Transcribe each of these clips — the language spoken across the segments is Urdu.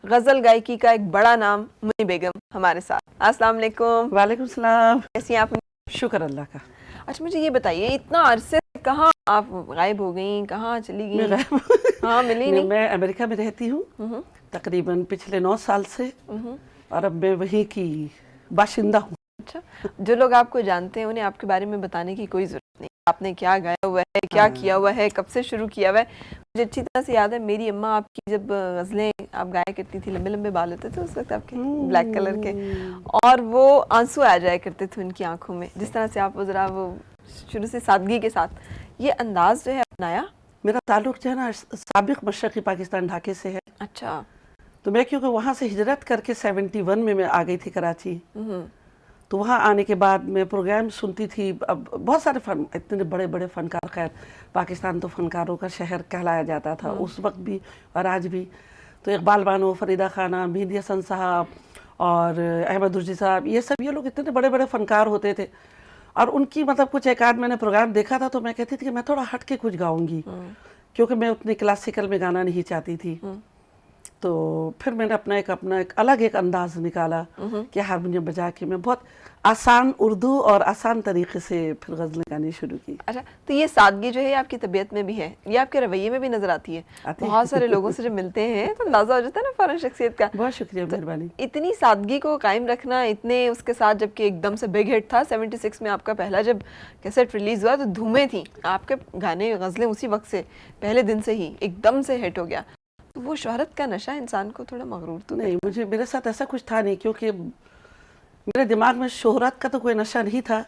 غزل گائکی کا ایک بڑا نام منی بیگم ہمارے ساتھ. السلام علیکم. وعلیکم السلام. کیسی ہیں آپ؟ شکر اللہ کا. اچھا مجھے یہ بتائیے اتنا عرصے کہاں آپ غائب ہو گئیں, کہاں چلی گئیں؟ ہاں ملی نہیں. میں امریکہ میں رہتی ہوں تقریباً پچھلے 9 سال سے, اور اب میں وہیں کی باشندہ ہوں. اچھا, جو لوگ آپ کو جانتے ہیں انہیں آپ کے بارے میں بتانے کی کوئی ضرورت نہیں, آپ نے کیا گایا ہوا ہے, کیا کیا ہوا ہے, کب سے شروع کیا ہوا ہے. مجھے اچھی طرح سے یاد ہے میری اماں آپ کی جب غزلیں آپ گایا کرتی تھی, لمبے لمبے بال ہوتے تھے اس وقت آپ کے بلیک کلر کے, اور وہ آنسو آ جایا کرتے تھے ان کی آنکھوں میں, جس طرح سے آپ ذرا وہ شروع سے سادگی کے ساتھ یہ انداز جو ہے اپنایا. میرا تعلق جو ہے نا سابق مشرقی پاکستان ڈھاکے سے ہے. اچھا. تو میں کیونکہ وہاں سے ہجرت کر کے 71 میں آ گئی تھی کراچی, تو وہاں آنے کے بعد میں پروگرام سنتی تھی. اب بہت سارے اتنے بڑے بڑے فنکار, خیر پاکستان تو فنکاروں کا شہر کہلایا جاتا تھا اس وقت بھی اور آج بھی. تو اقبال بانو, فریدہ خانہ, مہدی حسن صاحب اور احمد رشدی صاحب, یہ لوگ اتنے بڑے بڑے فنکار ہوتے تھے. اور ان کی مطلب کچھ ایک آدھ میں نے پروگرام دیکھا تھا, تو میں کہتی تھی کہ میں تھوڑا ہٹ کے کچھ گاؤں گی, کیونکہ میں اتنی کلاسیکل میں گانا نہیں چاہتی تھی. تو پھر میں نے اپنا ایک الگ انداز نکالا کہ ہارمونیم بجا کے میں بہت آسان اردو اور آسان طریقے سے پھر غزلیں گانی شروع کی. اچھا, تو یہ سادگی جو ہے آپ کی طبیعت میں بھی ہے, یہ آپ کے رویے میں بھی نظر آتی ہے. بہت سارے لوگوں سے جب ملتے ہیں تو اندازہ ہو جاتا ہے نا فوراً شخصیت کا. بہت شکریہ, مہربانی. اتنی سادگی کو قائم رکھنا, اتنے اس کے ساتھ, جبکہ ایک دم سے بگ ہٹ تھا 76 میں آپ کا پہلا جب کیسٹ ریلیز ہوا تو دھومیں تھیں آپ کے گانے غزلیں, اسی وقت سے پہلے دن سے ہی ایک دم سے ہٹ ہو گیا. تو وہ شہرت کا نشہ انسان کو تھوڑا مغرور تو نہیں, میرے ساتھ ایسا کچھ تھا نہیں, کیونکہ میرے دماغ میں شہرت کا تو کوئی نشہ نہیں تھا,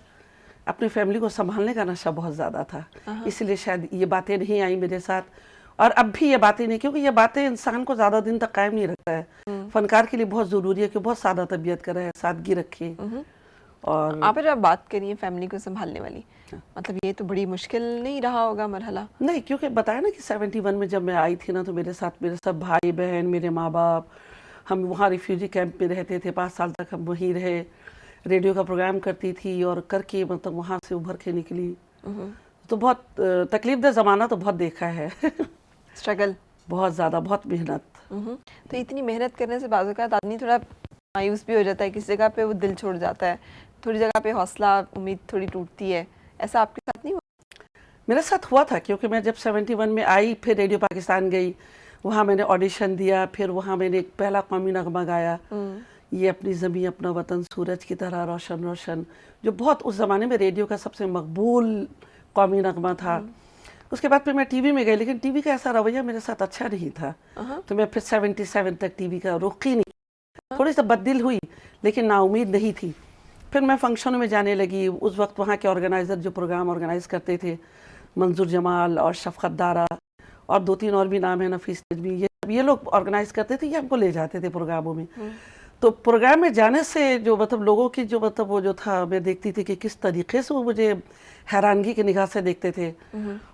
اپنی فیملی کو سنبھالنے کا نشہ بہت زیادہ تھا. اس لیے شاید یہ باتیں نہیں آئیں میرے ساتھ, اور اب بھی یہ باتیں نہیں, کیونکہ یہ باتیں انسان کو زیادہ دن تک قائم نہیں رکھتا ہے. فنکار کے لیے بہت ضروری ہے کہ بہت سادہ طبیعت کا رہے, سادگی رکھے. اور آپ جب بات کریے فیملی کو سنبھالنے والی, مطلب یہ تو بڑی مشکل نہیں رہا ہوگا مرحلہ؟ نہیں, کیونکہ بتایا نا کہ 71 میں جب میں آئی تھی نا, تو میرے ساتھ میرے سب بھائی بہن, میرے ماں باپ, ہم وہاں ریفیوجی کیمپ میں رہتے تھے. 5 سال تک ہم وہیں رہے, ریڈیو کا پروگرام کرتی تھی, اور کر کے مطلب وہاں سے ابھر کے نکلی. تو بہت تکلیف دہ زمانہ تو بہت دیکھا ہے. اسٹرگل بہت زیادہ, بہت محنت. تو اتنی محنت کرنے سے بعض اوقات آدمی تھوڑا مایوس بھی ہو جاتا ہے, کسی جگہ پہ وہ دل چھوڑ جاتا ہے, تھوڑی جگہ پہ حوصلہ امید تھوڑی ٹوٹتی ہے. ایسا آپ کے ساتھ نہیں ہوا؟ میرے ساتھ ہوا تھا, کیونکہ میں جب 71 میں آئی, پھر ریڈیو پاکستان گئی, وہاں میں نے آڈیشن دیا, پھر وہاں میں نے ایک پہلا قومی نغمہ گایا, یہ اپنی زمین اپنا وطن سورج کی طرح روشن روشن, جو بہت اس زمانے میں ریڈیو کا سب سے مقبول قومی نغمہ تھا. اس کے بعد پھر میں ٹی وی میں گئی, لیکن ٹی وی کا ایسا رویہ میرے ساتھ اچھا نہیں تھا, تو میں پھر 77 تک ٹی وی کا رخ ہی نہیں. تھوڑی سا بددل ہوئی, لیکن نا امید نہیں تھی. پھر میں فنکشنوں میں جانے لگی. اس وقت وہاں کے آرگنائزر جو پروگرام آرگنائز کرتے تھے, منظور جمال اور شفقت دارا, اور 2-3 اور بھی نام ہیں, نفیس نجمی, یہ لوگ آرگنائز کرتے تھے, یہ ہم کو لے جاتے تھے پروگراموں میں. تو پروگرام میں جانے سے جو مطلب لوگوں کی جو مطلب وہ جو تھا, میں دیکھتی تھی کہ کس طریقے سے وہ مجھے حیرانگی کی نگاہ سے دیکھتے تھے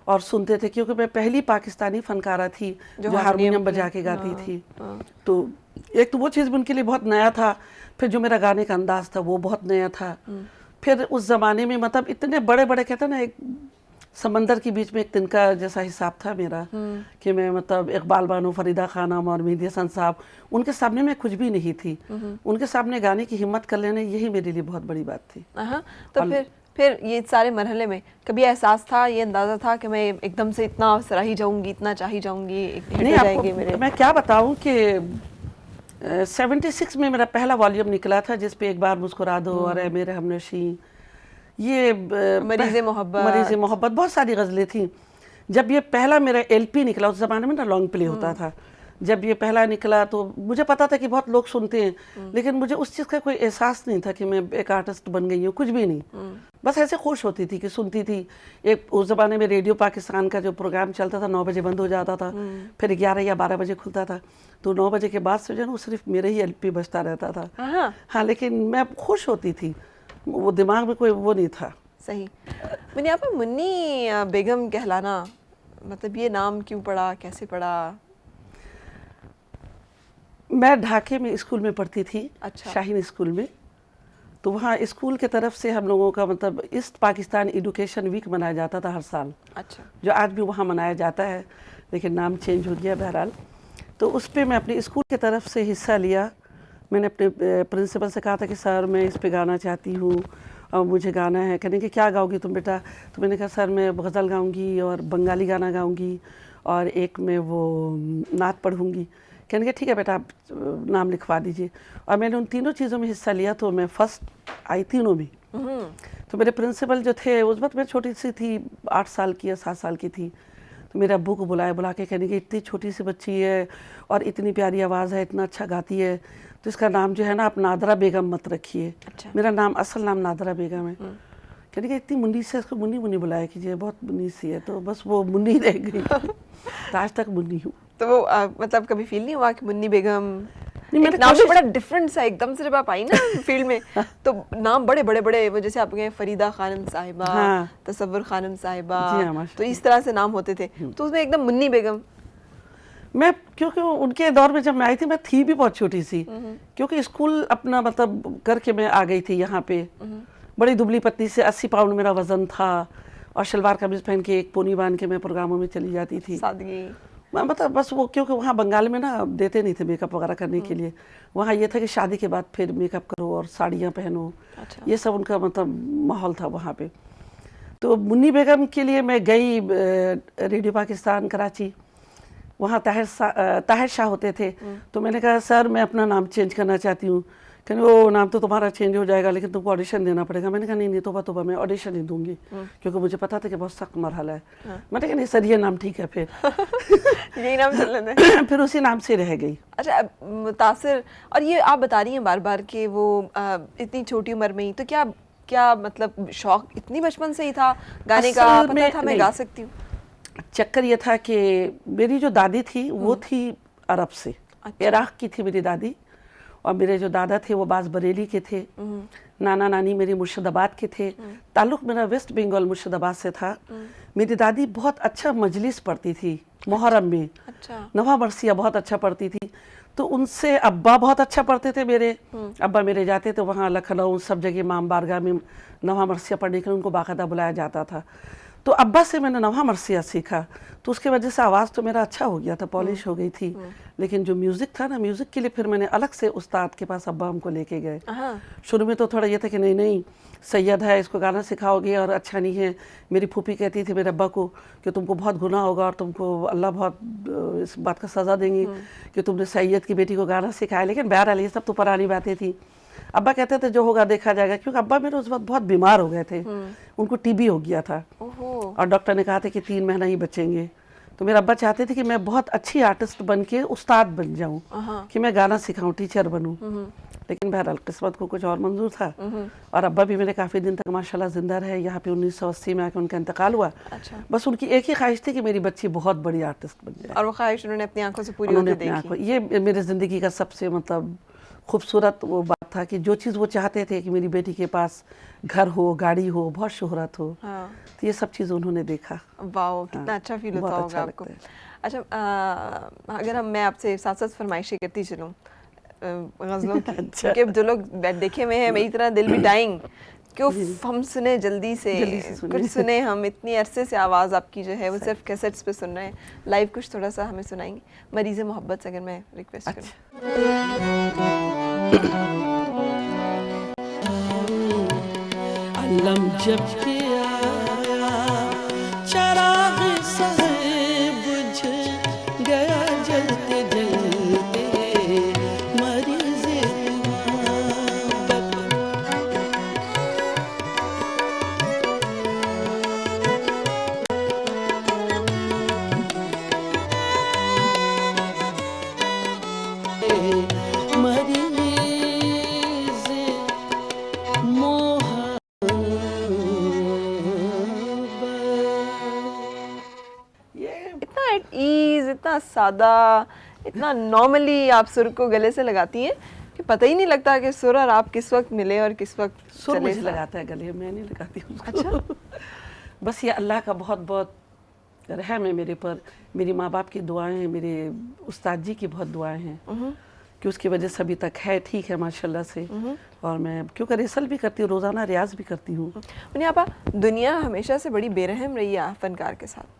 اور سنتے تھے, کیونکہ میں پہلی پاکستانی فنکارہ تھی جو ہارمونیم بجا کے گاتی تھی. تو ایک تو وہ چیز بھی ان کے لیے بہت نیا تھا, پھر جو میرا گانے کا انداز تھا وہ بہت نیا تھا. پھر اس زمانے میں مطلب اتنے بڑے بڑے, کہتے ہیں نا ایک سمندر کے بیچ میں ایک تنکا جیسا حساب تھا میرا, کہ میں مطلب اقبال بانو, فریدہ خانم اور مہدی حسن صاحب, ان کے سامنے میں کچھ بھی نہیں تھی. ان کے سامنے گانے کی ہمت کر لینا, یہی میرے لیے بہت بڑی بات تھی. تو پھر یہ سارے مرحلے میں کبھی احساس تھا, یہ اندازہ تھا کہ میں ایک دم سے اتنا سراہی جاؤں گی, اتنا چاہی جاؤں گی, نہیں, آپ کو میں کیا بتاؤں کہ 76 میں میرا پہلا والیوم نکلا تھا, جس پہ ایک بار مسکرا دو اور اے میرے ہمنشیں, یہ مریض محبت, بہت ساری غزلیں تھیں. جب یہ پہلا میرا ایل پی نکلا, اس زمانے میں نا لانگ پلے ہوتا تھا, جب یہ پہلا نکلا تو مجھے پتا تھا کہ بہت لوگ سنتے ہیں, لیکن مجھے اس چیز کا کوئی احساس نہیں تھا کہ میں ایک آرٹسٹ بن گئی ہوں, کچھ بھی نہیں. بس ایسے خوش ہوتی تھی کہ سنتی تھی. ایک اس زمانے میں ریڈیو پاکستان کا جو پروگرام چلتا تھا 9 بجے بند ہو جاتا تھا, پھر 11 یا 12 بجے کھلتا تھا, تو 9 بجے کے بعد سے جو ہے نا وہ صرف میرے ہی ایل پی بجتا رہتا تھا. ہاں, لیکن میں خوش ہوتی تھی, وہ دماغ میں کوئی وہ نہیں تھا. صحیح. میں نے آپ کو منی بیگم کہلانا, مطلب یہ نام کیوں پڑا, کیسے پڑا؟ میں ڈھاکے میں اسکول میں پڑھتی تھی, اچھا, شاہین اسکول میں. تو وہاں اسکول کے طرف سے ہم لوگوں کا مطلب ایسٹ پاکستان ایڈوکیشن ویک منایا جاتا تھا ہر سال, اچھا, جو آج بھی وہاں منایا جاتا ہے, لیکن نام چینج ہو گیا بہرحال. تو اس پہ میں اپنے اسکول کی طرف سے حصہ لیا. میں نے اپنے پرنسپل سے کہا تھا کہ سر میں اس پہ گانا چاہتی ہوں اور مجھے گانا ہے. کہنے کہ کیا گاؤ گی تم بیٹا؟ تو میں نے کہا سر میں غزل گاؤں گی اور بنگالی گانا گاؤں گی اور ایک میں وہ نعت پڑھوں گی. کہنے کہ ٹھیک ہے بیٹا آپ نام لکھوا دیجئے. اور میں نے ان تینوں چیزوں میں حصہ لیا تو میں فرسٹ آئی تینوں میں. تو میرے پرنسپل جو تھے اس وقت میں چھوٹی سی تھی, 8 سال کی یا 7 سال کی تھی. تو میرے ابو کو بلا کے کہنے کہ اتنی چھوٹی سی بچی ہے اور اتنی پیاری آواز ہے, اتنا اچھا گاتی ہے, تو اس کا نام جو ہے نا آپ نادرہ بیگم مت رکھیے. میرا نام اصل نام نادرہ بیگم ہے. کہنے کہ اتنی منی سے اس کو منی منی بلایا کیجیے, بہت منی سی ہے. تو بس وہ منی رہ گئی. تو آج تک منی ہوں. تو وہ مطلب کبھی فیل نہیں ہوا کہ منی بیگم نام بھی بڑا ڈفرینٹ سا ایک دم سے جب آپ آئی نا فیلڈ میں تو نام بڑے بڑے بڑے, جیسے آپ کہیں فریدہ خانم صاحبہ, تصور خانم صاحبہ, تو اس طرح سے نام ہوتے تھے, تو اس میں ایک دم منی بیگم. میں کیونکہ ان کے دور میں جب میں آئی تھی میں تھی بھی بہت چھوٹی سی, کیونکہ اسکول اپنا مطلب کر کے میں آ گئی تھی یہاں پہ. بڑی دبلی پتلی سے 80 پاؤنڈ میرا وزن تھا اور شلوار قمیض پہن کے ایک پونی باندھ کے میں پروگراموں میں چلی جاتی تھی. سادگی مطلب بس وہ کیونکہ وہاں بنگال میں نا دیتے نہیں تھے میک اپ وغیرہ کرنے کے لیے. وہاں یہ تھا کہ شادی کے بعد پھر میک اپ کرو اور ساڑیاں پہنو, یہ سب ان کا مطلب ماحول تھا وہاں پہ. تو منی بیگم کے لیے میں گئی ریڈیو پاکستان کراچی, وہاں طاہر شاہ ہوتے تھے. تو میں نے کہا سر میں اپنا نام چینج کرنا چاہتی ہوں. کہنے وہ نام تو تمہارا چینج ہو جائے گا لیکن تم کو آڈیشن دینا پڑے گا. میں نے کہا نہیں توبہ میں آڈیشن نہیں دوں گی, کیونکہ مجھے پتا تھا کہ بہت سخت مرحلہ ہے. میں نے کہا نہیں سر یہ نام ٹھیک ہے, پھر یہی نام چل رہے تھے. پھر اسی نام سے رہ گئی. اچھا متاثر, اور یہ آپ بتا رہی ہیں بار بار کہ وہ اتنی چھوٹی عمر میں ہی, تو کیا مطلب شوق اتنی بچپن سے ہی تھا گانے کا, پتہ تھا میں گا سکتی ہوں؟ چکر یہ تھا کہ میری جو دادی تھی وہ تھی عرب سے, عراق کی تھی میری دادی, اور میرے جو دادا تھے وہ باز بریلی کے تھے. نانا نانی میری مرشد آباد کے تھے. تعلق میرا ویسٹ بنگال مرشد آباد سے تھا. میری دادی بہت اچھا مجلس پڑھتی تھی محرم میں, نواں مرثیہ بہت اچھا پڑھتی تھی. تو ان سے ابا بہت اچھا پڑھتے تھے میرے. ابا میرے جاتے تھے وہاں لکھنؤ سب جگہ امام بارگاہ میں نواں مرثیہ پڑھنے کے لیے, ان کو باقاعدہ بلایا جاتا تھا. تو ابا سے میں نے نواں مرثیہ سیکھا, تو اس کی وجہ سے آواز تو میرا اچھا ہو گیا تھا, پالش ہو گئی تھی. لیکن جو میوزک تھا نا, میوزک کے لیے پھر میں نے الگ سے استاد کے پاس ابا ہم کو لے کے گئے. شروع میں تو تھوڑا یہ تھا کہ نہیں سید ہے, اس کو گانا سکھاؤ گے اور اچھا نہیں ہے. میری پھوپھی کہتی تھی میرے ابا کو کہ تم کو بہت گناہ ہوگا اور تم کو اللہ بہت اس بات کا سزا دیں گے کہ تم نے سید کی بیٹی کو گانا سکھایا. لیکن بہرحال یہ سب تو پرانی باتیں تھیں. ابا کہتے تھے جو ہوگا دیکھا جائے گا, کیونکہ ابا میرے اس وقت بہت بیمار ہو گئے تھے. ان کو ٹی بی ہو گیا تھا اور ڈاکٹر نے کہا تھا کہ 3 مہینہ ہی بچیں گے. تو میرا ابا چاہتے تھے کہ میں بہت اچھی آرٹسٹ بن کے استاد بن جاؤں, کہ میں گانا سکھاؤں, ٹیچر بنوں. لیکن بہرحال قسمت کو کچھ اور منظور تھا. اور ابا بھی میرے کافی دن تک ماشاءاللہ زندہ رہے. یہاں پہ 1980 میں آ کے ان کا انتقال ہوا. بس ان کی ایک ہی خواہش تھی کہ میری بچی بہت بڑی آرٹسٹ بن جائے, اور وہ خواہش انہوں نے اپنی آنکھوں سے پوری ہوتی دیکھی. یہ میرے زندگی کا سب سے مطلب خوبصورت وہ بات تھا کہ جو چیز وہ چاہتے تھے کہ میری بیٹی کے پاس گھر ہو, گاڑی ہو, بہت شہرت ہو, تو یہ سب چیز انہوں نے دیکھا. واو, کتنا اچھا فیل ہوتا ہوگا آپ کو. اچھا اگر میں آپ سے ساتھ ساتھ فرمائشیں کرتی چلوں غزلوں کی, کیونکہ جو لوگ دیکھے ہوئے ہیں میری طرح دل بھی ڈائنگ کہ ہم سنیں جلدی سے کچھ سنیں, ہم اتنی عرصے سے آواز آپ کی جو ہے وہ صرف کیسٹس پہ سن رہے ہیں, لائیو کچھ تھوڑا سا ہمیں سنائیں گے مریض محبت سے, اگر میں ریکویسٹ کروں. علم جب کے آیا چراغ سہے بجھ گیا جلتے جلتے مریض محبت. اتنا سادہ, اتنا نارملی آپ سر کو گلے سے لگاتی ہیں کہ پتہ ہی نہیں لگتا کہ سر اور آپ کس وقت ملے اور کس وقت سر مجھے لگاتا ہے گلے, میں نہیں لگاتی ہوں. اچھا, بس یہ اللہ کا بہت بہت رحم ہے میرے پر. میری ماں باپ کی دعائیں ہیں, میرے استاد جی کی بہت دعائیں ہیں کہ اس کی وجہ سے ابھی تک ہے ٹھیک ہے ماشاءاللہ سے. اور میں کیونکہ ریسل بھی کرتی ہوں, روزانہ ریاض بھی کرتی ہوں. انہیں آپا دنیا ہمیشہ سے بڑی بے رحم رہی ہے فنکار کے ساتھ.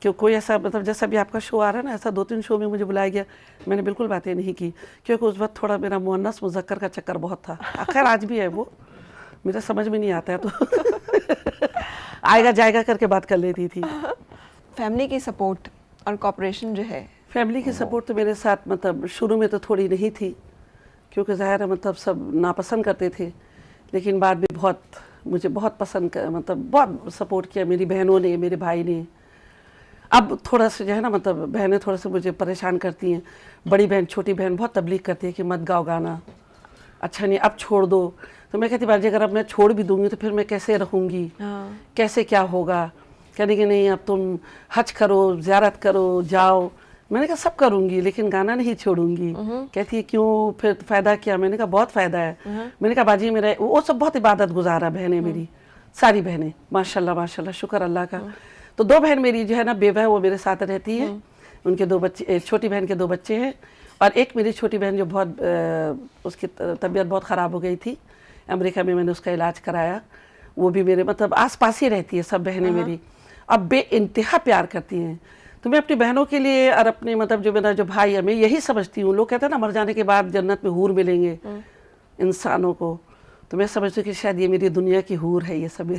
کہ کوئی ایسا مطلب جیسا بھی آپ کا شو آ رہا ہے نا، ایسا 2-3 شو میں مجھے بلایا گیا، میں نے بالکل باتیں نہیں کی، کیونکہ اس وقت تھوڑا میرا مؤنث مذکر کا چکر بہت تھا. خیر آج بھی ہے وہ، میرا سمجھ میں نہیں آتا ہے تو آئے گا جائے گا کر کے بات کر لیتی تھی. فیملی کی سپورٹ اور کوپریشن جو ہے، فیملی کی سپورٹ تو میرے ساتھ مطلب شروع میں تو تھوڑی نہیں تھی، کیونکہ ظاہر ہے مطلب سب ناپسند کرتے تھے، لیکن بعد میں مجھے بہت پسند مطلب بہت سپورٹ کیا میری بہنوں نے، میرے بھائی نے. اب تھوڑا سا جو ہے نا مطلب بہنیں تھوڑا سا مجھے پریشان کرتی ہیں. بڑی بہن چھوٹی بہن بہت تبلیغ کرتی ہے کہ مت گاؤ گانا، اچھا نہیں اب چھوڑ دو. تو میں کہتی باجی اگر اب میں چھوڑ بھی دوں گی تو پھر میں کیسے رہوں گی، کیسے کیا ہوگا. کہنے کہ نہیں اب تم حج کرو، زیارت کرو، جاؤ. میں نے کہا سب کروں گی لیکن گانا نہیں چھوڑوں گی. کہتی ہے کیوں، پھر فائدہ کیا؟ میں نے کہا بہت فائدہ ہے. میں نے کہا باجی میرا وہ سب بہت عبادت گزارا بہنیں میری، ساری بہنیں ماشاء اللہ شکر اللہ کا. تو 2 بہن میری جو ہے نا بیوہ ہے وہ میرے ساتھ رہتی ہے، ان کے 2 بچے، چھوٹی بہن کے 2 بچے ہیں، اور ایک میری چھوٹی بہن جو بہت اس کی طبیعت بہت خراب ہو گئی تھی، امریکہ میں نے اس کا علاج کرایا. وہ بھی میرے مطلب آس پاس ہی رہتی ہے سب بہنیں میری، اب بے انتہا پیار کرتی ہیں. تو میں اپنی بہنوں کے لیے اور اپنے مطلب جو میرا جو بھائی ہے میں یہی سمجھتی ہوں. لوگ کہتے ہیں نا مر جانے کے بعد جنت میں حور ملیں گے انسانوں کو، تو میں سمجھتی ہوں کہ شاید یہ میری دنیا کی حور ہے یہ سب.